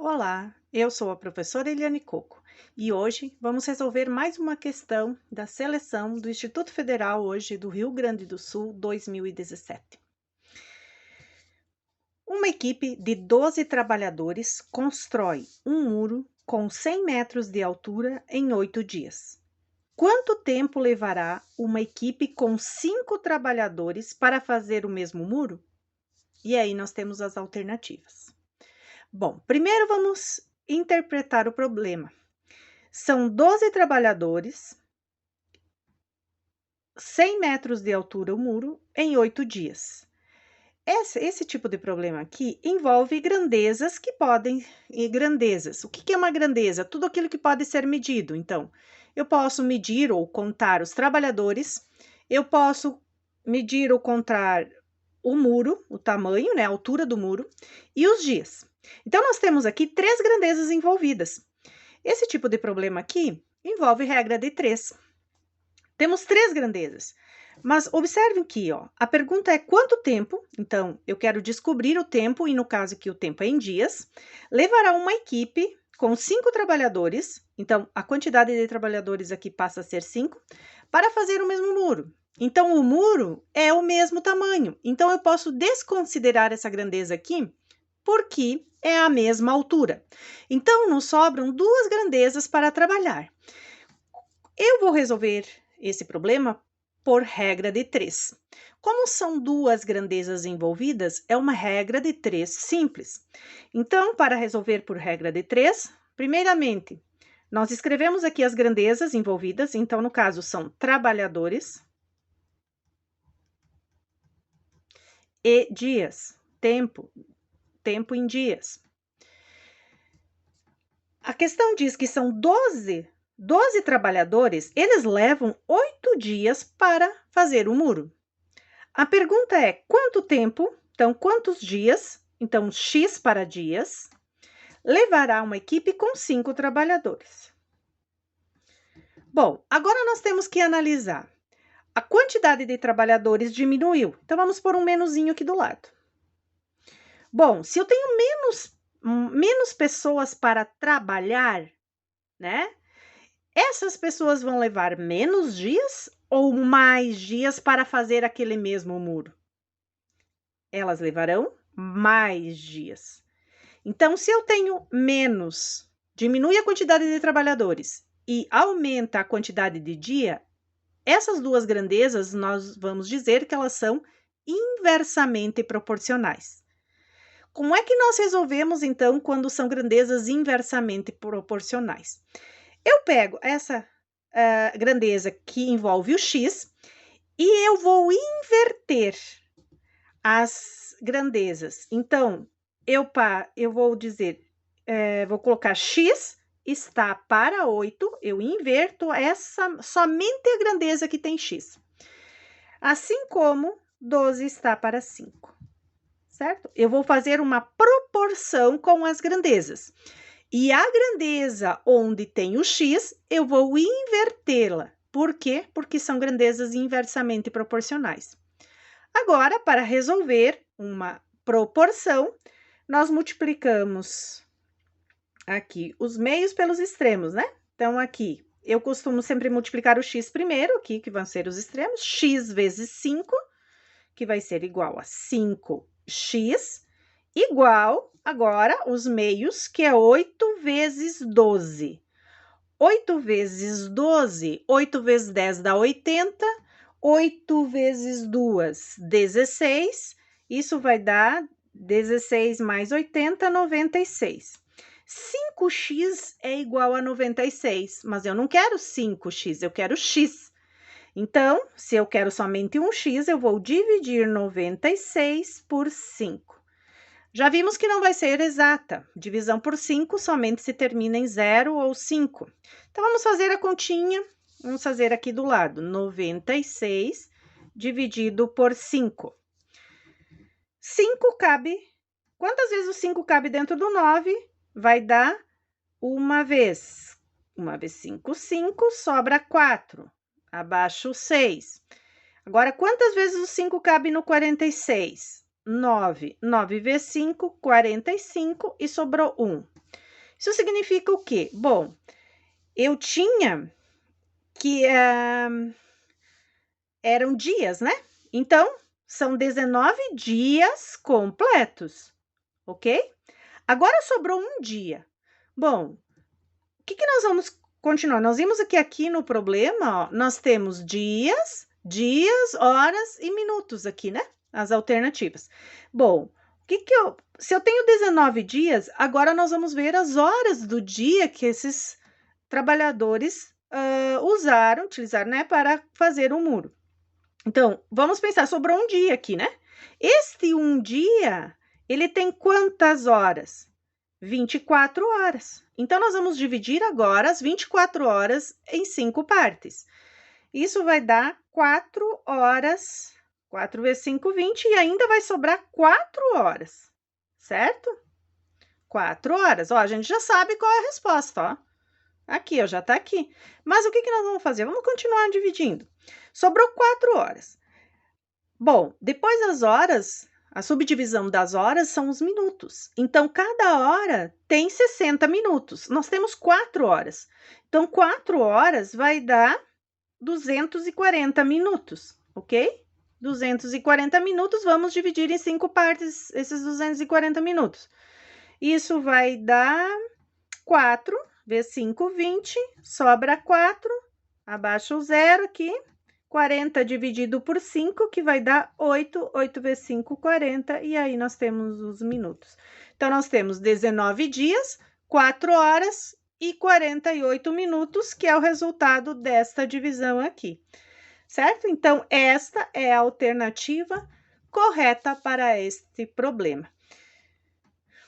Olá, eu sou a professora Eliane Coco e hoje vamos resolver mais uma questão da seleção do Instituto Federal hoje do Rio Grande do Sul 2017. Uma equipe de 12 trabalhadores constrói um muro com 100 metros de altura em 8 dias. Quanto tempo levará uma equipe com 5 trabalhadores para fazer o mesmo muro? E aí nós temos as alternativas. Bom, primeiro vamos interpretar o problema. São 12 trabalhadores, 100 metros de altura o muro, em 8 dias. Esse tipo de problema aqui envolve grandezas que podem. Grandezas. O que é uma grandeza? Tudo aquilo que pode ser medido. Então, eu posso medir ou contar os trabalhadores, eu posso medir ou contar o muro, o tamanho, né, a altura do muro, e os dias. Então, nós temos aqui 3 grandezas envolvidas. Esse tipo de problema aqui envolve regra de 3. Temos 3 grandezas, mas observem aqui, ó, a pergunta é quanto tempo, então eu quero descobrir o tempo, e no caso aqui o tempo é em dias, levará uma equipe com 5 trabalhadores, então a quantidade de trabalhadores aqui passa a ser 5, para fazer o mesmo muro. Então o muro é o mesmo tamanho, então eu posso desconsiderar essa grandeza aqui, porque é a mesma altura. Então, nos sobram 2 grandezas para trabalhar. Eu vou resolver esse problema por regra de 3. Como são 2 grandezas envolvidas, é uma regra de 3 simples. Então, para resolver por regra de 3, primeiramente, nós escrevemos aqui as grandezas envolvidas. Então, no caso, são trabalhadores e dias, tempo em dias. A questão diz que são 12 trabalhadores, eles levam 8 dias para fazer o muro. A pergunta é quanto tempo, então quantos dias, então X para dias, levará uma equipe com 5 trabalhadores. Bom, agora nós temos que analisar. A quantidade de trabalhadores diminuiu, então vamos pôr um menuzinho aqui do lado. Bom, se eu tenho menos pessoas para trabalhar, né? Essas pessoas vão levar menos dias ou mais dias para fazer aquele mesmo muro? Elas levarão mais dias. Então, se eu tenho menos, diminui a quantidade de trabalhadores e aumenta a quantidade de dia, essas 2 grandezas nós vamos dizer que elas são inversamente proporcionais. Como é que nós resolvemos, então, quando são grandezas inversamente proporcionais? Eu pego essa grandeza que envolve o X e eu vou inverter as grandezas. Então, eu vou dizer, vou colocar X está para 8, eu inverto somente a grandeza que tem X. Assim como 12 está para 5, certo? Eu vou fazer uma proporção com as grandezas. E a grandeza onde tem o X, eu vou invertê-la. Por quê? Porque são grandezas inversamente proporcionais. Agora, para resolver uma proporção, nós multiplicamos aqui os meios pelos extremos, né? Então, aqui, eu costumo sempre multiplicar o X primeiro, aqui, que vão ser os extremos. X vezes 5, que vai ser igual a 5x, igual, agora, os meios, que é 8 vezes 12. 8 vezes 12, 8 vezes 10 dá 80, 8 vezes 2, 16, isso vai dar 16 mais 80, 96. 5x é igual a 96, mas eu não quero 5x, eu quero x. Então, se eu quero somente um x, eu vou dividir 96 por 5. Já vimos que não vai ser exata. Divisão por 5 somente se termina em 0 ou 5. Então, vamos fazer a continha. Vamos fazer aqui do lado. 96 dividido por 5. 5 cabe... Quantas vezes o 5 cabe dentro do 9? Vai dar uma vez. Uma vez 5, 5, sobra 4. Abaixo 6. Agora, quantas vezes o 5 cabe no 46? 9. 9 vezes 5, 45 e sobrou 1. Isso significa o quê? Bom, eu tinha que eram dias, né? Então, são 19 dias completos, ok? Agora sobrou um dia. Bom, o que nós vamos continuar? Nós vimos aqui no problema, ó, nós temos dias, horas e minutos aqui, né? As alternativas. Bom, se eu tenho 19 dias, agora nós vamos ver as horas do dia que esses trabalhadores utilizaram, né, para fazer o muro. Então, vamos pensar, sobrou um dia aqui, né? Este um dia, ele tem quantas horas? 24 horas. Então, nós vamos dividir agora as 24 horas em 5 partes. Isso vai dar 4 horas, 4 vezes 5, 20, e ainda vai sobrar 4 horas, certo? 4 horas. Ó, a gente já sabe qual é a resposta, ó. Aqui, ó, já tá aqui. Mas o que nós vamos fazer? Vamos continuar dividindo. Sobrou 4 horas. Bom, depois das horas, a subdivisão das horas são os minutos. Então, cada hora tem 60 minutos. Nós temos 4 horas. Então, 4 horas vai dar 240 minutos, ok? 240 minutos, vamos dividir em 5 partes esses 240 minutos. Isso vai dar 4 vezes 5, 20, sobra 4, abaixa o zero aqui, 40 dividido por 5, que vai dar 8, 8 vezes 5, 40, e aí nós temos os minutos. Então, nós temos 19 dias, 4 horas e 48 minutos, que é o resultado desta divisão aqui, certo? Então, esta é a alternativa correta para este problema.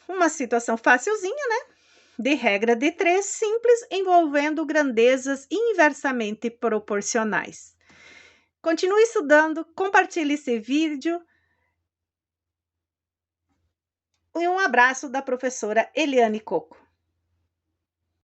Uma situação facilzinha, né? De regra de 3, simples, envolvendo grandezas inversamente proporcionais. Continue estudando, compartilhe esse vídeo. E um abraço da professora Eliane Coco.